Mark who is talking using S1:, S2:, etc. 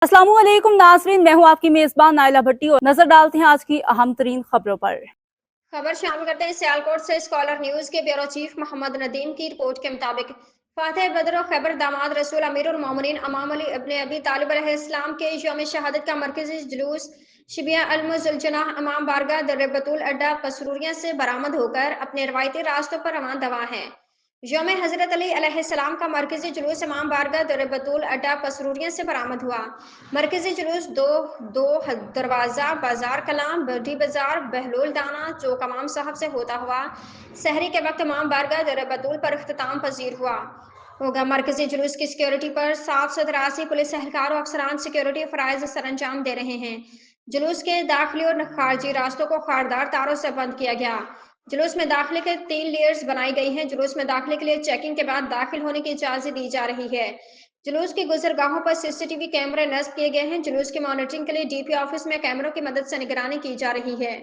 S1: अस्सलाम वालेकुम नाज़रीन, मैं हूँ आपकी मेज़बान नाइला भट्टी और नजर डालते हैं आज की अहम तरीन खबरों पर।
S2: खबर शामिल करते हैं सियालकोट से। स्कॉलर न्यूज के ब्यूरो चीफ मोहम्मद नदीम की रिपोर्ट के मुताबिक फातह बदर और खैबर दामाद रसूल अमीरुल मोमिनीन इमाम अली इब्न अबी तालिब अलैहिस्सलाम के यौम शहादत का मरकजी जुलूस शिबिया अल-मुज़ल्जनाह इमाम बारगाह दर बतूल अड्डा पसरूरिया से बरामद होकर अपने रवायती रास्तों पर रवान दवा है। यौम हज़रत अली अलैहिस्सलाम का मरकजी जुलूस इमाम बारगाह दर बतूल अड्डा पसरूरिया से बरामद हुआ। मरकजी जुलूस दो दो दरवाज़ा बाजार कलाम बड़ी बाजार बहलोल दाना चौक इमाम साहब से होता हुआ सहरी के वक्त इमाम बारगाह दर बतूल पर अख्ताम पजीर होगा। मरकजी जुलूस की सिक्योरिटी पर 783 पुलिस एहलकार और अफसरान सिक्योरिटी फ़राइज़ सरअंजाम दे रहे हैं। जुलूस के दाखिली और खारजी रास्तों को खारदार तारों से बंद किया गया। जुलूस में दाखिले के 3 लेयर्स बनाई गई हैं। जुलूस में दाखिले के लिए चेकिंग के बाद दाखिल होने की इजाज़त दी जा रही है। जुलूस की गुजरगाहों पर सीसीटीवी कैमरे नस्ब किए गए हैं। जुलूस की मॉनिटरिंग के लिए डीपी ऑफिस में कैमरों की मदद से निगरानी की जा रही है।